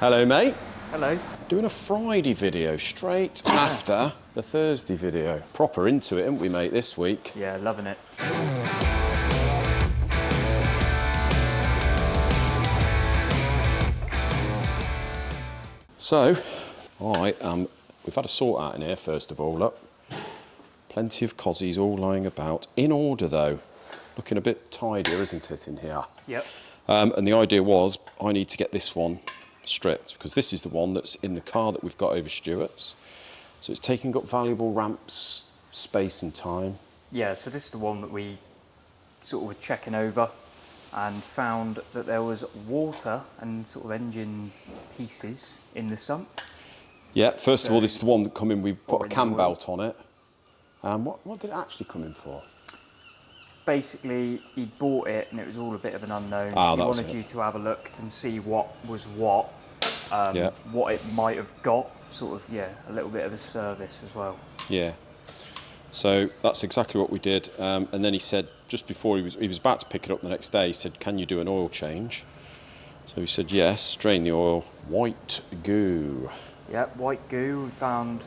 Hello, mate. Hello. Doing a Friday video straight after the Thursday video. Proper into it, haven't we, mate, this week? Yeah, loving it. So, we've had a sort out in here, first of all, look. Plenty of cozzies all lying about. In order, though. Looking a bit tidier, isn't it, in here? Yep. And the idea was, I need to get this one stripped, because this is the one that's in the car that we've got over Stuart's. So it's taking up valuable ramps, space and time. Yeah, so this is the one that we sort of were checking over and found that there was water and sort of engine pieces in the sump. Yeah, first of all, this is the one that come in, we put a cam oil. belt on it. What did it actually come in for? Basically, he bought it and it was all a bit of an unknown. He was wanted you to have a look and see what was what it might have got, sort of, yeah, a little bit of a service as well. Yeah. So that's exactly what we did. And then he said, just before he was about to pick it up the next day, he said, can you do an oil change? So we said, yes, drain the oil, white goo. Yep, white goo. We found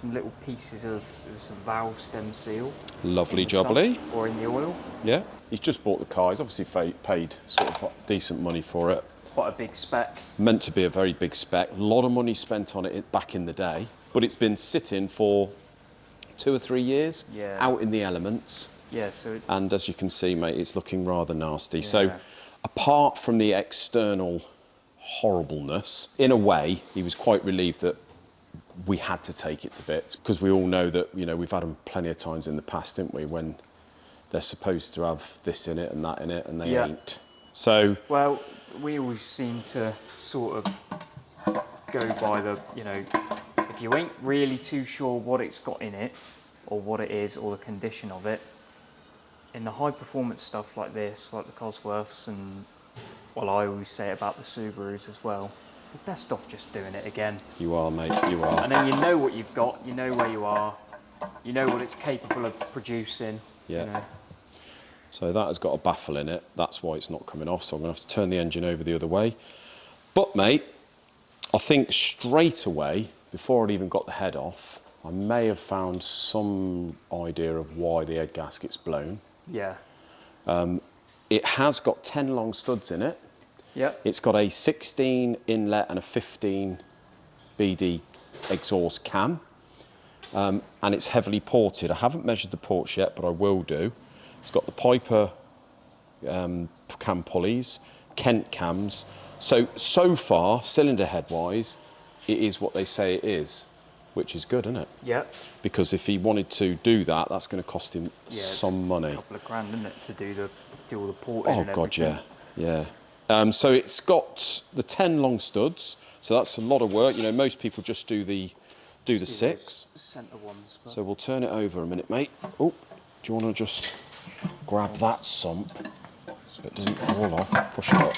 some little pieces of some valve stem seal. Lovely jubbly. Or in the oil. Yeah. He's just bought the car. He's obviously paid sort of decent money for it. Quite a big spec. Meant to be a very big spec. A lot of money spent on it back in the day. But it's been sitting for 2 or 3 years, out in the elements. Yeah, so and as you can see, mate, it's looking rather nasty. Yeah. So apart from the external horribleness, in a way, he was quite relieved that we had to take it to bits, because we all know that, you know, we've had them plenty of times in the past, didn't we, when they're supposed to have this in it and that in it, and they ain't. So, well, we always seem to sort of go by the, you know, if you ain't really too sure what it's got in it, or what it is, or the condition of it, in the high performance stuff like this, like the Cosworths, and, well, I always say about the Subarus as well, you're best off just doing it again. You are, mate, you are. And then you know what you've got, you know where you are, you know what it's capable of producing. Yeah. You know. So that has got a baffle in it. That's why it's not coming off. So I'm going to have to turn the engine over the other way. But, mate, I think straight away, before I'd even got the head off, I may have found some idea of why the head gasket's blown. Yeah. It has got 10 long studs in it. Yep. It's got a 16 inlet and a 15 BD exhaust cam. And it's heavily ported. I haven't measured the ports yet, but I will do. It's got the Piper cam pulleys, Kent cams. So far, cylinder head-wise, it is what they say it is, which is good, isn't it? Yeah. Because if he wanted to do that, that's going to cost him some money. A couple of grand, isn't it, to do all the porting and everything. Oh, God, yeah. So it's got the 10 long studs, so that's a lot of work. You know, most people just do the 6. Centre ones. So we'll turn it over a minute, mate. Oh, do you want to just grab that sump so it doesn't fall off? Push it up.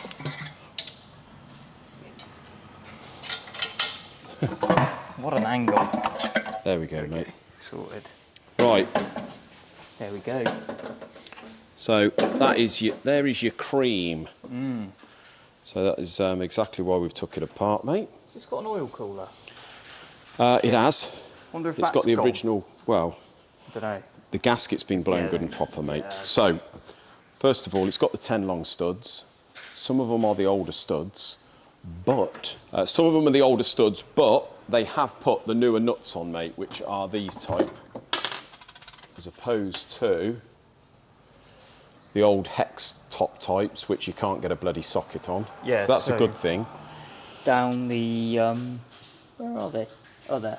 What an angle. There we go, mate. Sorted. Right. There we go. So that is there is your cream. So that is exactly why we've took it apart, mate. Has this got an oil cooler? It has. Wonder if it's got the original. Well, I don't know. The gasket's been blown good and proper, mate. Yeah. So, first of all, it's got the 10 long studs. Some of them are the older studs, but they have put the newer nuts on, mate, which are these type, as opposed to the old hex top types, which you can't get a bloody socket on. Yeah. So that's a good thing. Down the where are they? Oh, there.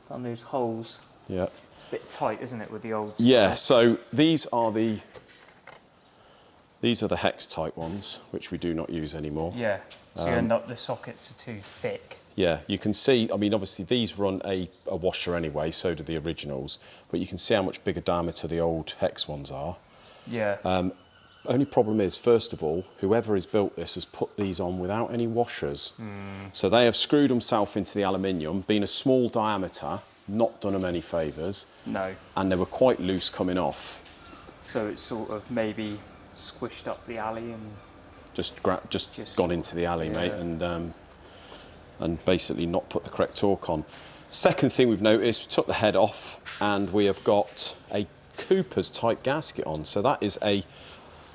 On those holes. Yeah. It's a bit tight, isn't it, with the old... Yeah, so these are the hex type ones, which we do not use anymore. Yeah, so you end up, the sockets are too thick. Yeah, you can see, I mean, obviously these run a washer anyway, so do the originals, but you can see how much bigger diameter the old hex ones are. Yeah. Only problem is, first of all, whoever has built this has put these on without any washers. So they have screwed themselves into the aluminium, been a small diameter, not done them any favours. No. And they were quite loose coming off. So it's sort of maybe squished up the alley and... Just gone into the alley, mate, and and basically not put the correct torque on. Second thing we've noticed, we took the head off and we have got a Cooper's type gasket on. So that is a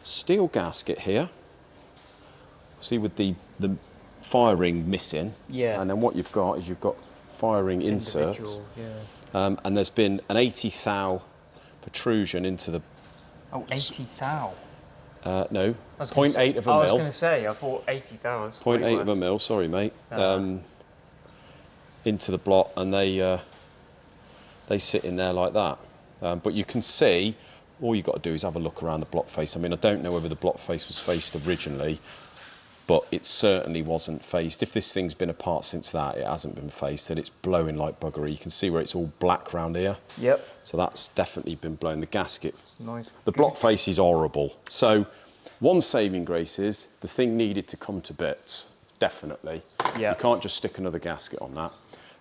steel gasket here. See, with the fire ring missing. Yeah. And then what you've got is you've got firing inserts. Yeah. And there's been an 80 thou protrusion into the... Oh, 80 thou. No, 0.8 of a mil. I was going to say, I thought 80 thou. 0.8 of a mil, sorry mate. Into the block, and they sit in there like that. But you can see, all you've got to do is have a look around the block face. I mean, I don't know whether the block face was faced originally, but it certainly wasn't faced. If this thing's been apart since that, it hasn't been faced, and it's blowing like buggery. You can see where it's all black round here. Yep. So that's definitely been blown. The gasket, nice. The block face is horrible. So one saving grace is the thing needed to come to bits, definitely. Yeah. You can't just stick another gasket on that.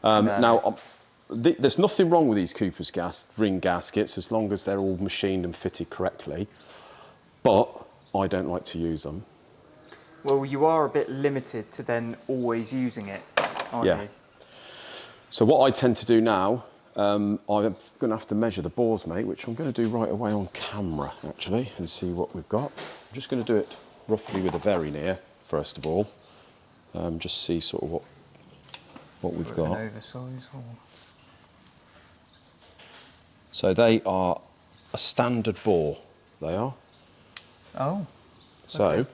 No. Now, there's nothing wrong with these Cooper's ring gaskets as long as they're all machined and fitted correctly, but I don't like to use them. Well, you are a bit limited to then always using it, aren't you? So what I tend to do now, I'm going to have to measure the bores, mate, which I'm going to do right away on camera, actually, and see what we've got. I'm just going to do it roughly with a very near, first of all. Just see sort of what we've got. An oversize or... So they are a standard bore, they are. Oh. So, okay.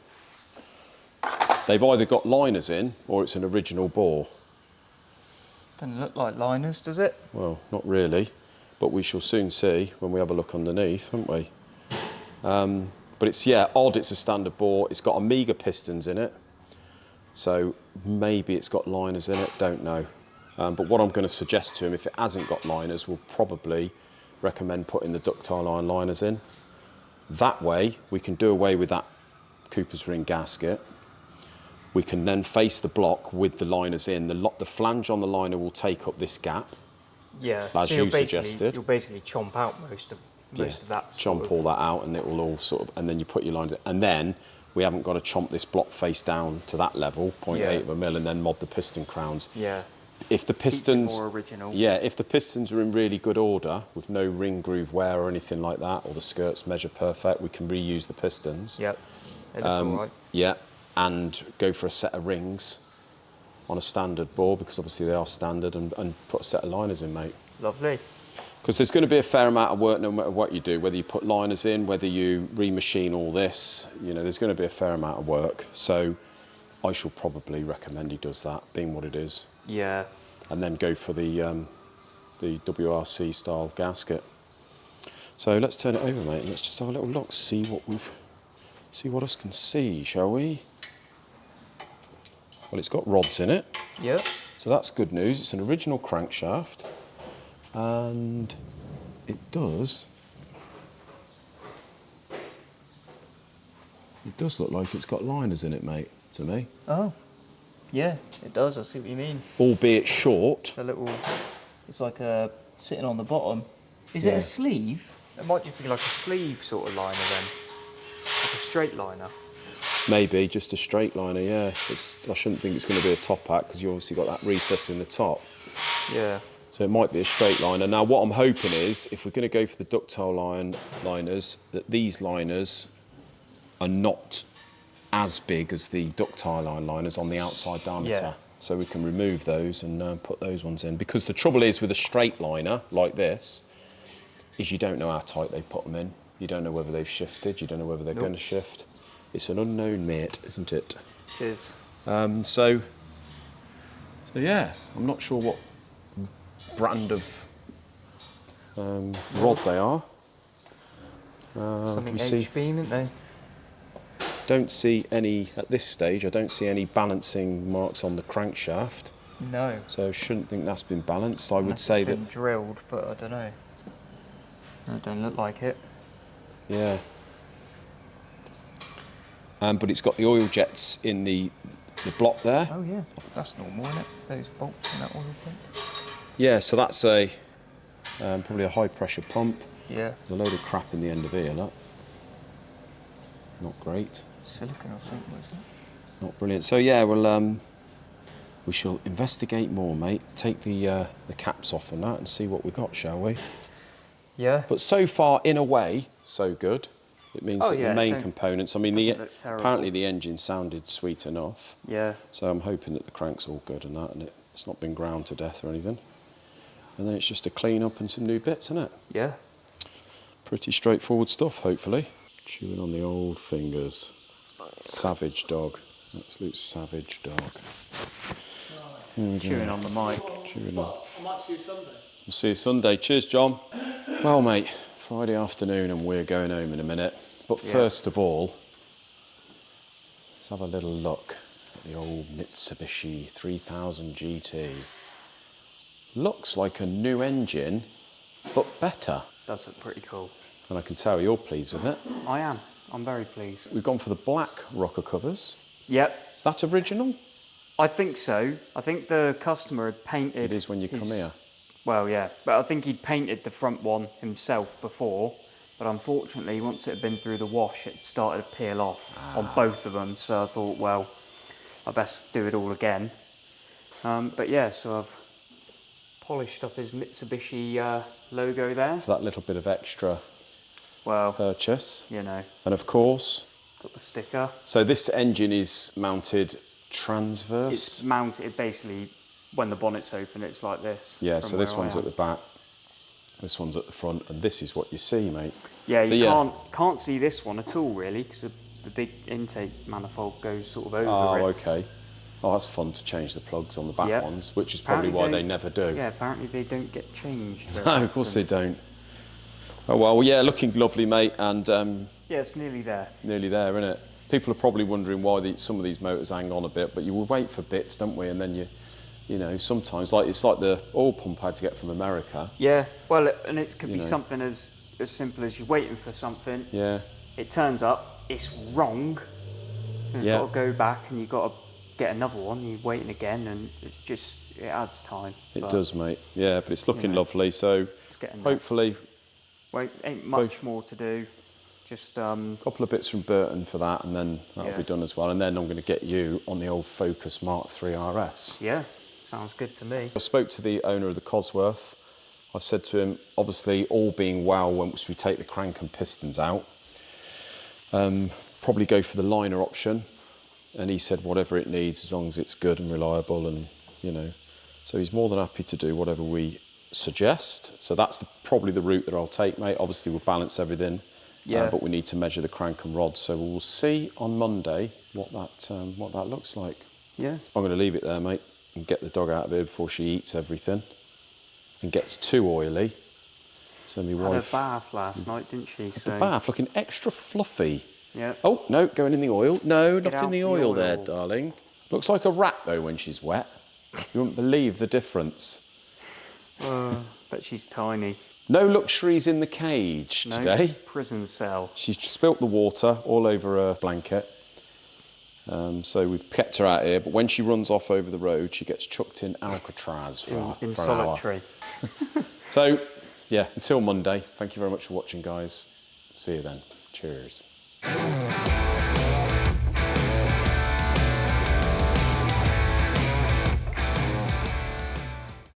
They've either got liners in, or it's an original bore. Doesn't look like liners, does it? Well, not really, but we shall soon see when we have a look underneath, won't we? But it's, yeah, odd, it's a standard bore. It's got Omega pistons in it, so maybe it's got liners in it, don't know. But what I'm going to suggest to him, if it hasn't got liners, we'll probably recommend putting the ductile iron liners in. That way, we can do away with that Cooper's ring gasket. We can then face the block with the liners in. The flange on the liner will take up this gap, as you suggested. You'll basically chomp out most of that. Chomp all that out, and it will all sort of, and then you put your lines in. And then we haven't got to chomp this block face down to that level, 0.8 of a mil, and then mod the piston crowns. Yeah. If the pistons, more original. Yeah, if the pistons are in really good order with no ring groove wear or anything like that, or the skirts measure perfect, we can reuse the pistons. Yep. They look all right. Yeah, and go for a set of rings on a standard bore, because obviously they are standard, and put a set of liners in, mate. Lovely. Because there's going to be a fair amount of work no matter what you do, whether you put liners in, whether you remachine all this, you know, there's going to be a fair amount of work. So I shall probably recommend he does that, being what it is. Yeah. And then go for the WRC style gasket. So let's turn it over, mate, and let's just have a little look, see what us can see, shall we? Well, it's got rods in it. Yep. So that's good news. It's an original crankshaft, and it does look like it's got liners in it, mate, to me. Oh. Yeah, it does. I see what you mean. Albeit short. It's like a sitting on the bottom. Is it a sleeve? It might just be like a sleeve sort of liner then. Like a straight liner. Maybe just a straight liner, yeah. I shouldn't think it's going to be a top hat, because you obviously got that recess in the top. Yeah. So it might be a straight liner. Now what I'm hoping is, if we're going to go for the ductile liners, that these liners are not as big as the ductile iron liners on the outside diameter. Yeah. So we can remove those and put those ones in. Because the trouble is with a straight liner like this, is you don't know how tight they put them in. You don't know whether they've shifted, you don't know whether they're going to shift. It's an unknown, mate, isn't it? It is. So yeah, I'm not sure what brand of rod they are. Something H-beam, isn't they? Don't see any, at this stage, I don't see any balancing marks on the crankshaft. No. So I shouldn't think that's been balanced. I would say it's been that... drilled, but I don't know. It don't look like it. Yeah. But it's got the oil jets in the block there. Oh yeah, that's normal, isn't it? Those bolts in that oil pump. Yeah, so that's a probably a high pressure pump. Yeah. There's a load of crap in the end of here, look. Not great. Silicon, I think, was it? Not brilliant. So yeah, well, we shall investigate more, mate. Take the caps off and that and see what we got, shall we? Yeah. But so far, in a way, so good. It means that yeah, the main components, I mean, apparently the engine sounded sweet enough. Yeah. So I'm hoping that the crank's all good and that, and it's not been ground to death or anything. And then it's just a clean up and some new bits, isn't it? Yeah. Pretty straightforward stuff, hopefully. Chewing on the old fingers. Savage dog. Absolute savage dog. Chewing on the mic. Chewing on. I might see you Sunday. We'll see you Sunday. Cheers, John. Well, mate, Friday afternoon and we're going home in a minute. But first of all, let's have a little look at the old Mitsubishi 3000 GT. Looks like a new engine, but better. Does look pretty cool. And I can tell you're pleased with it. I am. I'm very pleased. We've gone for the black rocker covers. Yep. Is that original? I think so. I think the customer had painted... It is when you come here. Well, yeah. But I think he'd painted the front one himself before. But unfortunately, once it had been through the wash, it started to peel off on both of them. So I thought, well, I best do it all again. But yeah, so I've polished up his Mitsubishi logo there. For that little bit of extra purchase. You know. And of course... Got the sticker. So this engine is mounted transverse? It's mounted basically, when the bonnet's open, it's like this. Yeah, so this one's at the back, this one's at the front, and this is what you see, mate. Yeah, so you can't see this one at all, really, because the big intake manifold goes sort of over it. Oh, okay. Oh, that's fun to change the plugs on the back ones, which is probably why they never do. Yeah, apparently they don't get changed very No, often. of course they don't. Oh, well, yeah, looking lovely, mate, and... yeah, it's nearly there. Nearly there, isn't it? People are probably wondering why some of these motors hang on a bit, but you will wait for bits, don't we? And then you know, sometimes, it's like the oil pump I had to get from America. Yeah, well, and it could be something as simple as you're waiting for something. Yeah. It turns up, it's wrong. And you've got to go back and you've got to get another one. You're waiting again, and it adds time. It does, mate. Yeah, but it's looking lovely. So hopefully, ain't much more to do. Just a couple of bits from Burton for that, and then that'll be done as well. And then I'm going to get you on the old Focus Mark III RS. Yeah, sounds good to me. I spoke to the owner of the Cosworth. I said to him, obviously, all being well, once we take the crank and pistons out, probably go for the liner option. And he said whatever it needs, as long as it's good and reliable, and so he's more than happy to do whatever we suggest. So that's probably the route that I'll take, mate. Obviously, we'll balance everything. Yeah. But we need to measure the crank and rod, so we'll see on Monday what that looks like. Yeah. I'm going to leave it there, mate, and get the dog out of here before she eats everything and gets too oily. So my wife had a bath last night, didn't she? The bath looking extra fluffy. Yeah. Oh no, going in the oil. No, not in the oil there, darling. Looks like a rat though when she's wet. You wouldn't believe the difference. But she's tiny. No luxuries in the cage today. Prison cell. She's spilt the water all over her blanket. So we've kept her out here, but when she runs off over the road, she gets chucked in Alcatraz for in an solitary. hour. So, yeah, until Monday, thank you very much for watching, guys. See you then. Cheers.